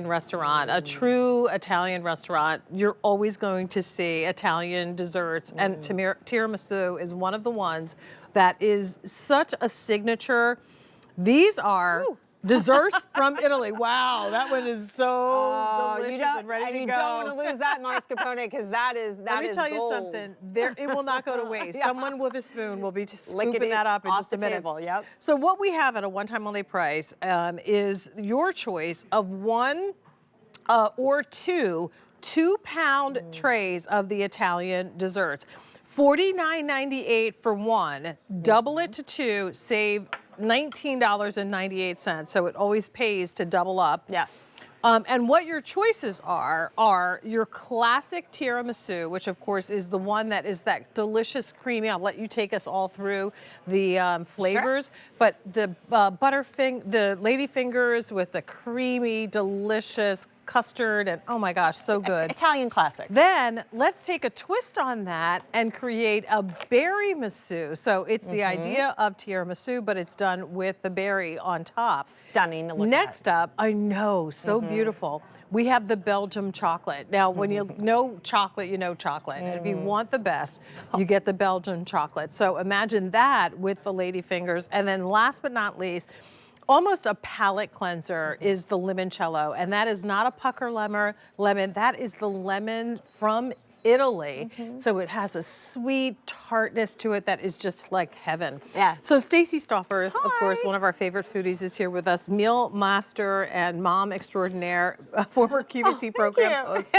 Restaurant, a true Italian restaurant, you're always going to see Italian desserts, and tiramisu is one of the ones that is such a signature. These are desserts from Italy. Wow, that one is so delicious and ready to go. You don't want to lose that mascarpone because that is Let me tell you something. It will not go to waste. Someone with a spoon will be scooping that up in just a minute. Yep. So what we have at a one-time only price is your choice of one or two 2-pound trays of the Italian desserts. $49.98 for one. Double it to two, save $19.98. So it always pays to double up. Yes. And what your choices are your classic tiramisu, which of course is the one that is that delicious creamy. I'll let you take us all through the flavors. Sure. But the the lady fingers with the creamy, delicious custard, and oh my gosh, so good. Italian classic. Then let's take a twist on that and create a berry masu. So it's the idea of tiramisu, but it's done with the berry on top. Stunning to look Next up, I know, so beautiful. We have the Belgium chocolate. Now, when you know chocolate, you know chocolate. And if you want the best, you get the Belgian chocolate. So imagine that with the lady fingers. And then last but not least, almost a palate cleanser is the limoncello, and that is not a pucker lemon. That is the lemon from Italy. So it has a sweet tartness to it that is just like heaven. Yeah. So Stacy Stoffer, of course, one of our favorite foodies, is here with us, meal master and mom extraordinaire, former QVC program host.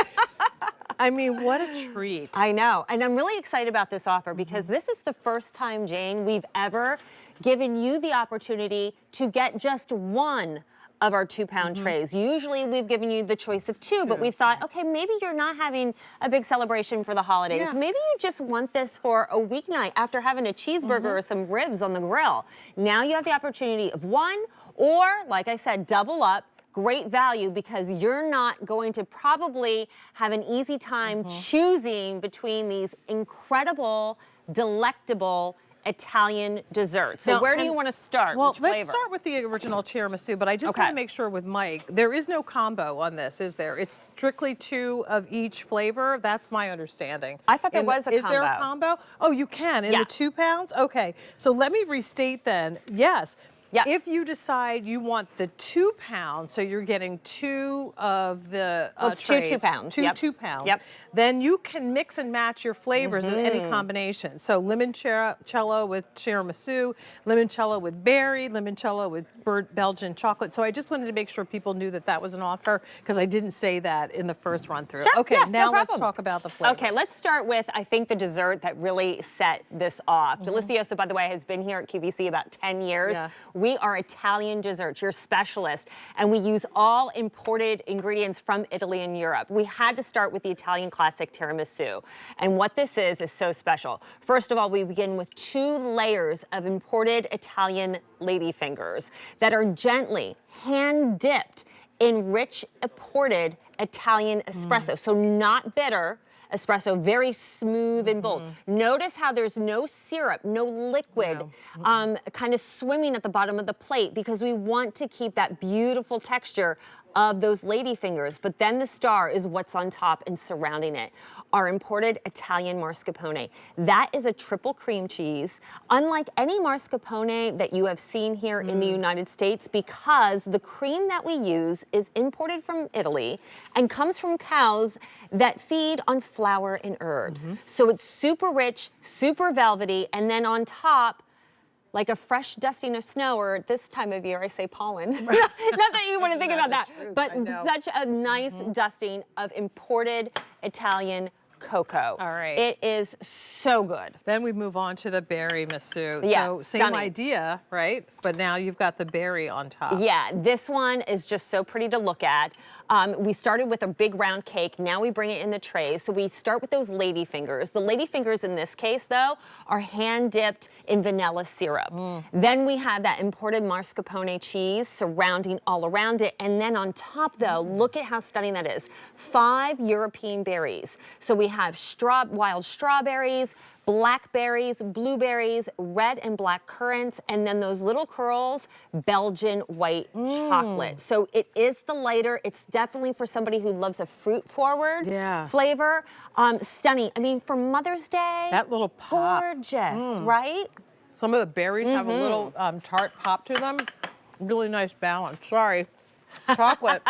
I mean, what a treat. I know. And I'm really excited about this offer because this is the first time, Jane, we've ever given you the opportunity to get just one of our 2-pound trays. Usually we've given you the choice of two, but we thought, okay, maybe you're not having a big celebration for the holidays. Yeah. Maybe you just want this for a weeknight after having a cheeseburger or some ribs on the grill. Now you have the opportunity of one, or like I said, double up. Great value because you're not going to probably have an easy time choosing between these incredible, delectable Italian desserts. So where do you want to start? Well, Which flavor? let's start with the original tiramisu, but I just want to make sure with Mike, there is no combo on this, is there? It's strictly two of each flavor. That's my understanding. I thought there was a combo. Is there a combo? Oh, you can in the 2 pounds? Okay, so let me restate then. Yes. Yep. If you decide you want the 2 pounds, so you're getting two of the trays, 2 pounds. Two 2 pounds. Yep. Then you can mix and match your flavors in any combination. So limoncello with tiramisu, limoncello with berry, limoncello with Belgian chocolate. So I just wanted to make sure people knew that that was an offer because I didn't say that in the first run through. Sure. Okay, Yeah, now no let's talk about the flavors. Okay, let's start with, I think, the dessert that really set this off. Delizioso, by the way, has been here at QVC about 10 years. Yeah. We are Italian desserts, your specialist, and we use all imported ingredients from Italy and Europe. We had to start with the Italian classic tiramisu, and what this is so special. First of all, we begin with 2 layers of imported Italian ladyfingers that are gently hand-dipped in rich imported Italian espresso, so not bitter espresso, very smooth and bold. Notice how there's no syrup, no liquid, kind of swimming at the bottom of the plate because we want to keep that beautiful texture of those ladyfingers, but then the star is what's on top and surrounding it. Our imported Italian mascarpone. That is a triple cream cheese, unlike any mascarpone that you have seen here in the United States, because the cream that we use is imported from Italy and comes from cows that feed on flour and herbs. So it's super rich, super velvety, and then on top, like a fresh dusting of snow, or at this time of year, I say pollen. Not that you want to think about that, but such a nice dusting of imported Italian cocoa. All right. It is so good. Then we move on to the berry masu. Yeah, so same stunning. idea, right? But now you've got the berry on top. Yeah, this one is just so pretty to look at. We started with a big round cake. Now we bring it in the trays. So we start with those lady fingers. The lady fingers in this case, though, are hand dipped in vanilla syrup. Then we have that imported mascarpone cheese surrounding all around it. And then on top, though, look at how stunning that is. 5 European berries. So we have wild strawberries, blackberries, blueberries, red and black currants, and then those little curls, Belgian white chocolate. So it is the lighter. It's definitely for somebody who loves a fruit-forward flavor. Stunning. I mean, for Mother's Day, that little pop. Gorgeous, right? Some of the berries have a little tart pop to them. Really nice balance. Sorry. Chocolate.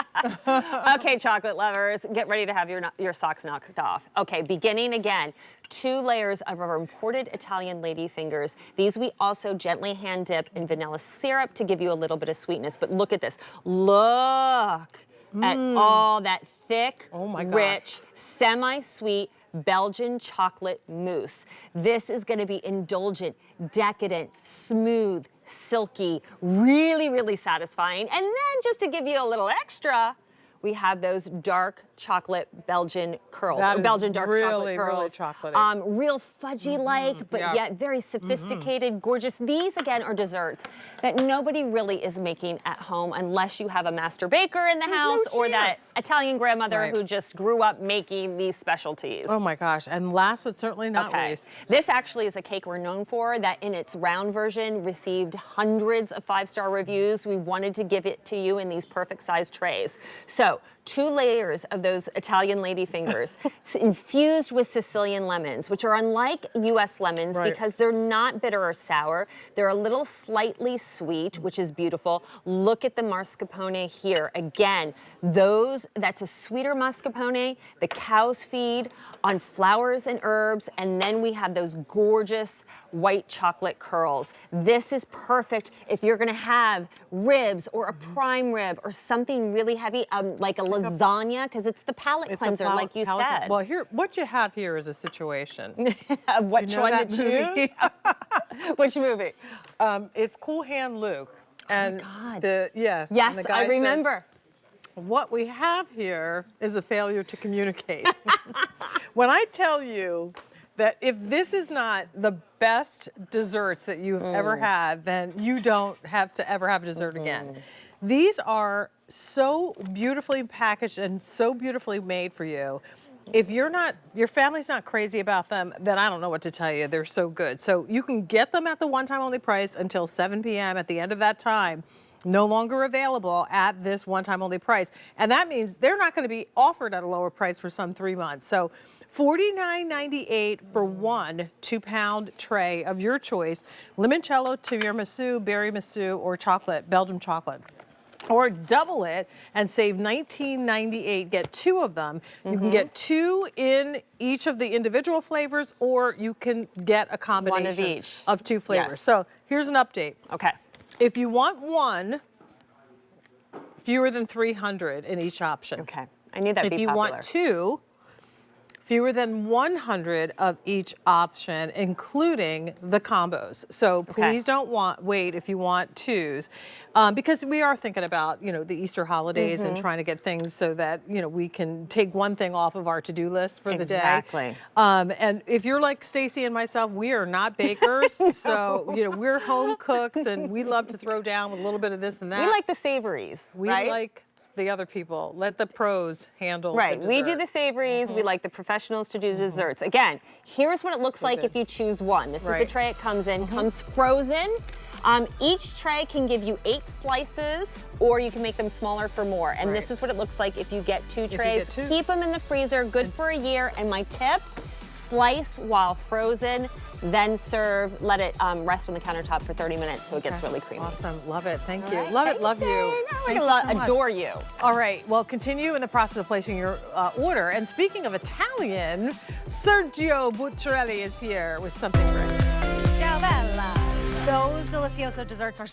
Okay, chocolate lovers, get ready to have your socks knocked off. Okay, beginning again, 2 layers of our imported Italian lady fingers. These we also gently hand dip in vanilla syrup to give you a little bit of sweetness. But look at this. Look at all that thick, rich, semi-sweet Belgian chocolate mousse. This is going to be indulgent, decadent, smooth, silky, really, really satisfying. And then just to give you a little extra, we have those dark chocolate Belgian curls, or Belgian dark chocolate curls. Really chocolatey. Real fudgy-like, but yet very sophisticated, gorgeous. These, again, are desserts that nobody really is making at home unless you have a master baker in the house or that Italian grandmother who just grew up making these specialties. Oh my gosh, and last but certainly not least. This actually is a cake we're known for that in its round version received hundreds of 5-star reviews. We wanted to give it to you in these perfect size trays. So 2 layers of those Italian lady fingers infused with Sicilian lemons, which are unlike U.S. lemons because they're not bitter or sour. They're a little slightly sweet, which is beautiful. Look at the mascarpone here. Again, that's a sweeter mascarpone. The cows feed on flowers and herbs, and then we have those gorgeous white chocolate curls. This is perfect if you're gonna have ribs or a prime rib or something really heavy, like a lasagna, because it's the palate cleanser, like you said. Well, here, what you have here is a situation. Which one to choose? Which movie? It's Cool Hand Luke. And oh my God. Yes, and I remember. Says, what we have here is a failure to communicate. When I tell you that if this is not the best desserts that you've ever had, then you don't have to ever have a dessert again. These are so beautifully packaged and so beautifully made for you. If your family's not crazy about them, then I don't know what to tell you. They're so good. So you can get them at the one-time only price until 7 p.m. At the end of that time, no longer available at this one-time only price. And that means they're not going to be offered at a lower price for some 3 months. So $49.98 for one 2-pound tray of your choice, limoncello, tiramisu, berry masu, or chocolate, Belgian chocolate. Or double it and save $19.98. Get 2 of them. You can get 2 in each of the individual flavors, or you can get a combination one of each of 2 flavors. So here's an update. Okay. If you want one, fewer than 300 in each option. Okay. I knew that'd be popular. If you want 2, fewer than 100 of each option, including the combos. So please don't wait if you want 2s, because we are thinking about, the Easter holidays and trying to get things so that, we can take one thing off of our to-do list for the day. Exactly. And if you're like Stacy and myself, we are not bakers. So, we're home cooks and we love to throw down with a little bit of this and that. We like the savories, We like the other people. Let the pros handle Right. the We do dessert. the savories. We like the professionals to do desserts. Again, here's what it looks like if you choose one. This is the tray it comes in. Comes frozen. Each tray can give you 8 slices, or you can make them smaller for more. And this is what it looks like if you get 2 trays. Keep them in the freezer, good for a year. And my tip, slice while frozen, then serve, let it rest on the countertop for 30 minutes so it gets really creamy. Awesome. Love it. Thank you. Love it. Love you. I adore you. All right. Well, continue in the process of placing your order. And speaking of Italian, Sergio Bucciarelli is here with something great. Ciao bella. Those Delizioso desserts are